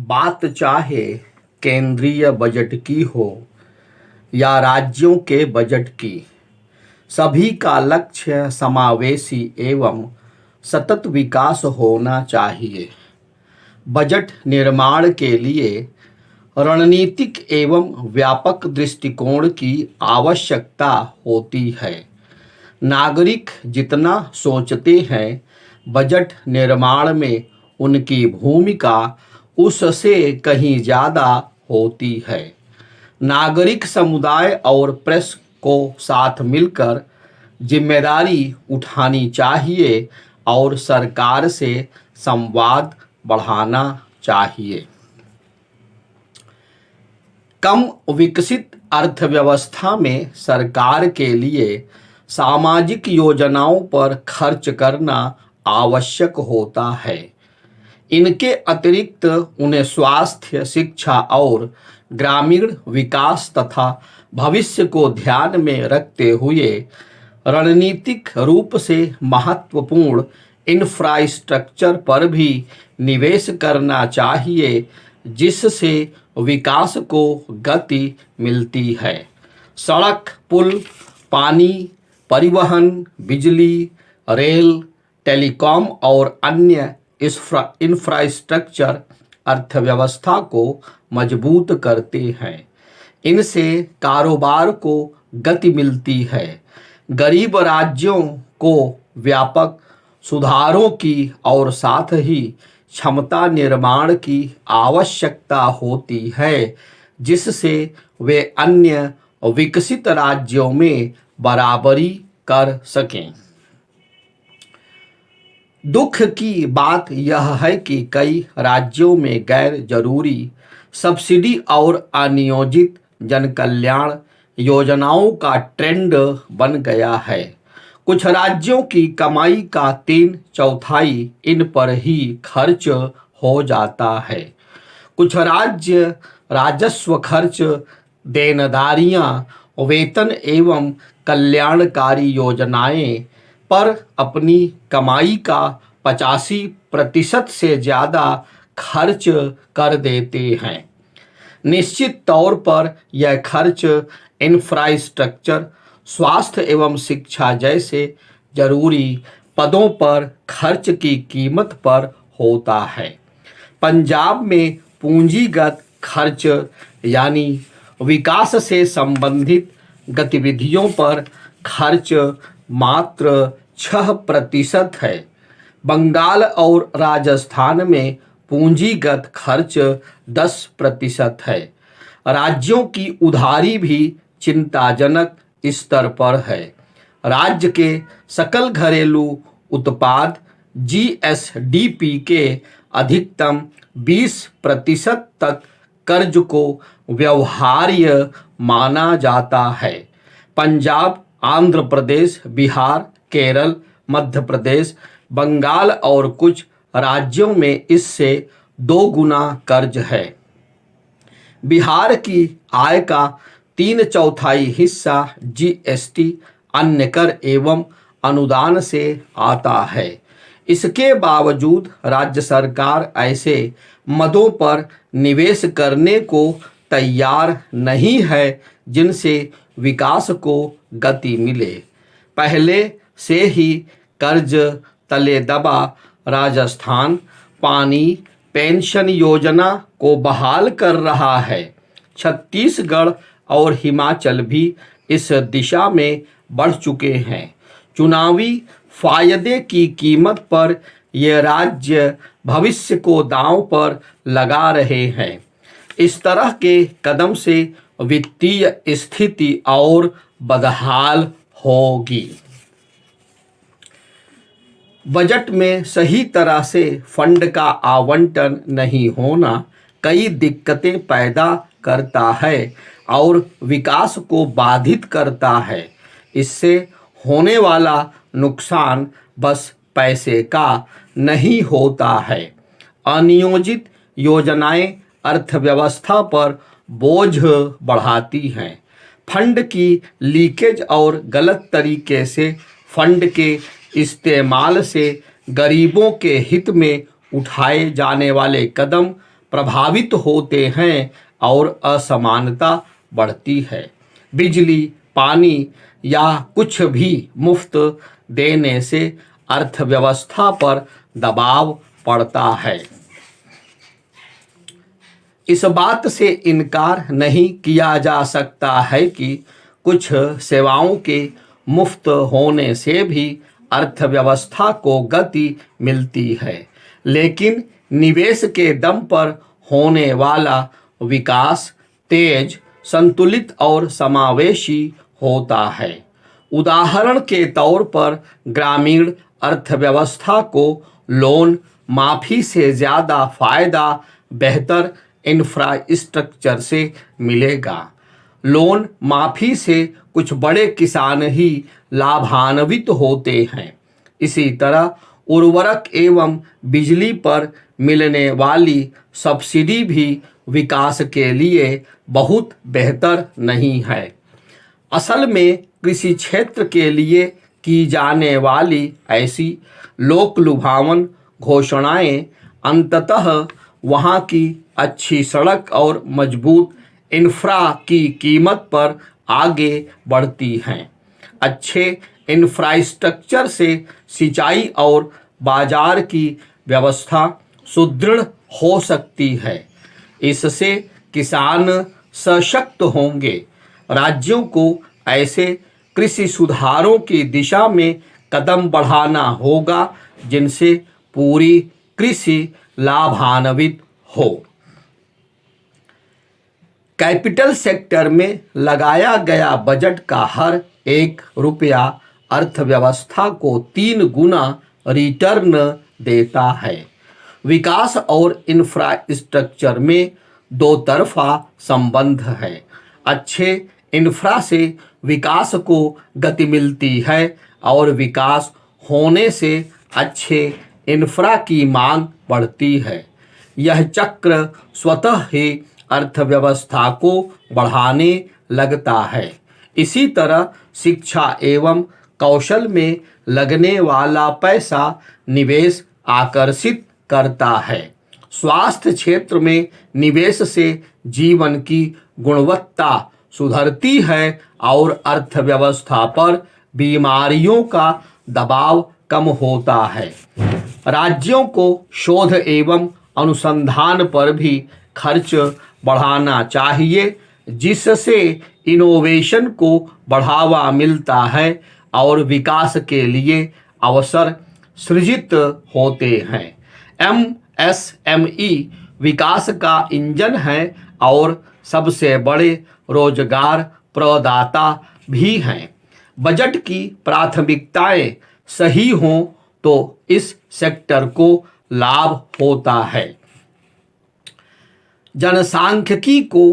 बात चाहे केंद्रीय बजट की हो या राज्यों के बजट की, सभी का लक्ष्य समावेशी एवं सतत विकास होना चाहिए। बजट निर्माण के लिए रणनीतिक एवं व्यापक दृष्टिकोण की आवश्यकता होती है। नागरिक जितना सोचते हैं, बजट निर्माण में उनकी भूमिका उससे कहीं ज़्यादा होती है। नागरिक समुदाय और प्रेस को साथ मिलकर जिम्मेदारी उठानी चाहिए और सरकार से संवाद बढ़ाना चाहिए। कम विकसित अर्थव्यवस्था में सरकार के लिए सामाजिक योजनाओं पर खर्च करना आवश्यक होता है। इनके अतिरिक्त उन्हें स्वास्थ्य, शिक्षा और ग्रामीण विकास तथा भविष्य को ध्यान में रखते हुए रणनीतिक रूप से महत्वपूर्ण इंफ्रास्ट्रक्चर पर भी निवेश करना चाहिए, जिससे विकास को गति मिलती है। सड़क, पुल, पानी, परिवहन, बिजली, रेल, टेलीकॉम और अन्य इंफ्रास्ट्रक्चर अर्थव्यवस्था को मजबूत करते हैं। इनसे कारोबार को गति मिलती है। गरीब राज्यों को व्यापक सुधारों की और साथ ही क्षमता निर्माण की आवश्यकता होती है, जिससे वे अन्य विकसित राज्यों में बराबरी कर सकें। दुख की बात यह है कि कई राज्यों में गैर जरूरी सब्सिडी और अनियोजित जनकल्याण योजनाओं का ट्रेंड बन गया है। कुछ राज्यों की कमाई का 3/4 इन पर ही खर्च हो जाता है। कुछ राज्य राजस्व खर्च, देनदारियां, वेतन एवं कल्याणकारी योजनाएं पर अपनी कमाई का 85% से ज़्यादा खर्च कर देते हैं। निश्चित तौर पर यह खर्च इंफ्रास्ट्रक्चर, स्वास्थ्य एवं शिक्षा जैसे जरूरी पदों पर खर्च की कीमत पर होता है। पंजाब में पूंजीगत खर्च यानी विकास से संबंधित गतिविधियों पर खर्च मात्र 6% है। बंगाल और राजस्थान में पूंजीगत खर्च 10% है। राज्यों की उधारी भी चिंताजनक स्तर पर है। राज्य के सकल घरेलू उत्पाद जीएसडीपी के अधिकतम 20% तक कर्ज को व्यवहार्य माना जाता है। पंजाब, आंध्र प्रदेश, बिहार, केरल, मध्य प्रदेश, बंगाल और कुछ राज्यों में इससे 2 गुना कर्ज है। बिहार की आय का 3/4 हिस्सा जीएसटी, अन्य कर एवं अनुदान से आता है। इसके बावजूद राज्य सरकार ऐसे मदों पर निवेश करने को तैयार नहीं है जिनसे विकास को गति मिले। पहले से ही कर्ज तले दबा राजस्थान पानी पेंशन योजना को बहाल कर रहा है। छत्तीसगढ़ और हिमाचल भी इस दिशा में बढ़ चुके हैं। चुनावी फायदे की कीमत पर ये राज्य भविष्य को दांव पर लगा रहे हैं। इस तरह के कदम से वित्तीय स्थिति और बदहाल होगी। बजट में सही तरह से फंड का आवंटन नहीं होना कई दिक्कतें पैदा करता है और विकास को बाधित करता है। इससे होने वाला नुकसान बस पैसे का नहीं होता है। अनियोजित योजनाएं अर्थव्यवस्था पर बोझ बढ़ाती हैं। फंड की लीकेज और गलत तरीके से फंड के इस्तेमाल से गरीबों के हित में उठाए जाने वाले कदम प्रभावित होते हैं और असमानता बढ़ती है। बिजली, पानी या कुछ भी मुफ्त देने से अर्थव्यवस्था पर दबाव पड़ता है। इस बात से इनकार नहीं किया जा सकता है कि कुछ सेवाओं के मुफ्त होने से भी अर्थव्यवस्था को गति मिलती है, लेकिन निवेश के दम पर होने वाला विकास तेज, संतुलित और समावेशी होता है। उदाहरण के तौर पर ग्रामीण अर्थव्यवस्था को लोन माफी से ज़्यादा फायदा बेहतर इंफ्रास्ट्रक्चर से मिलेगा। लोन माफी से कुछ बड़े किसान ही लाभान्वित होते हैं। इसी तरह उर्वरक एवं बिजली पर मिलने वाली सब्सिडी भी विकास के लिए बहुत बेहतर नहीं है। असल में कृषि क्षेत्र के लिए की जाने वाली ऐसी लोक लुभावन घोषणाएं अंततः वहां की अच्छी सड़क और मजबूत इंफ्रा की कीमत पर आगे बढ़ती हैं। अच्छे इंफ्रास्ट्रक्चर से सिंचाई और बाजार की व्यवस्था सुदृढ़ हो सकती है। इससे किसान सशक्त होंगे। राज्यों को ऐसे कृषि सुधारों की दिशा में कदम बढ़ाना होगा जिनसे पूरी कृषि लाभान्वित हो। कैपिटल सेक्टर में लगाया गया बजट का हर एक रुपया अर्थव्यवस्था को 3 गुना रिटर्न देता है। विकास और इंफ्रास्ट्रक्चर में दो तरफा संबंध है। अच्छे इंफ्रा से विकास को गति मिलती है और विकास होने से अच्छे इंफ्रा की मांग बढ़ती है। यह चक्र स्वतः ही अर्थव्यवस्था को बढ़ाने लगता है। इसी तरह शिक्षा एवं कौशल में लगने वाला पैसा निवेश आकर्षित करता है। स्वास्थ्य क्षेत्र में निवेश से जीवन की गुणवत्ता सुधरती है और अर्थव्यवस्था पर बीमारियों का दबाव कम होता है। राज्यों को शोध एवं अनुसंधान पर भी खर्च बढ़ाना चाहिए, जिससे इनोवेशन को बढ़ावा मिलता है और विकास के लिए अवसर सृजित होते हैं। एमएसएमई विकास का इंजन है और सबसे बड़े रोजगार प्रदाता भी हैं। बजट की प्राथमिकताएं सही हों तो इस सेक्टर को लाभ होता है। जनसांख्यिकी को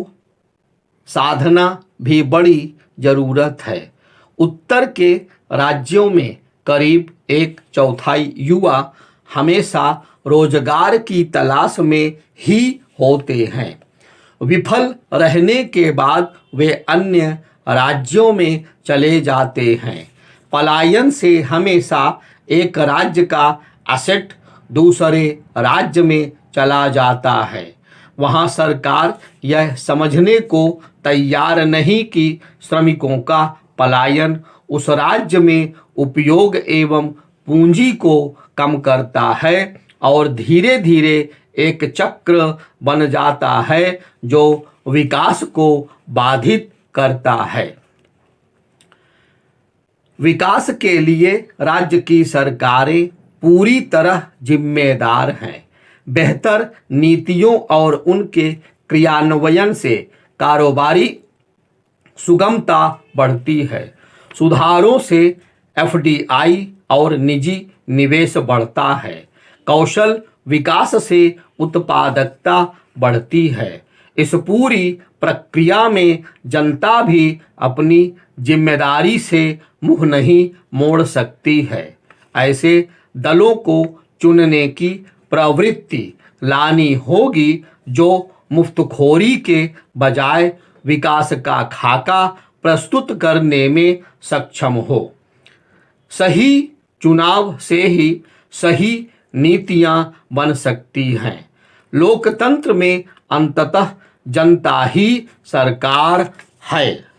साधना भी बड़ी जरूरत है। उत्तर के राज्यों में करीब 1/4 युवा हमेशा रोजगार की तलाश में ही होते हैं। विफल रहने के बाद वे अन्य राज्यों में चले जाते हैं। पलायन से हमेशा एक राज्य का एसेट दूसरे राज्य में चला जाता है। वहाँ सरकार यह समझने को तैयार नहीं कि श्रमिकों का पलायन उस राज्य में उपयोग एवं पूंजी को कम करता है और धीरे धीरे एक चक्र बन जाता है जो विकास को बाधित करता है। विकास के लिए राज्य की सरकारें पूरी तरह जिम्मेदार हैं। बेहतर नीतियों और उनके क्रियान्वयन से कारोबारी सुगमता बढ़ती है। सुधारों से एफडीआई और निजी निवेश बढ़ता है। कौशल विकास से उत्पादकता बढ़ती है। इस पूरी प्रक्रिया में जनता भी अपनी जिम्मेदारी से मुंह नहीं मोड़ सकती है। ऐसे दलों को चुनने की प्रवृत्ति लानी होगी जो मुफ्तखोरी के बजाय विकास का खाका प्रस्तुत करने में सक्षम हो। सही चुनाव से ही सही नीतियां बन सकती हैं। लोकतंत्र में अंततः जनता ही सरकार है।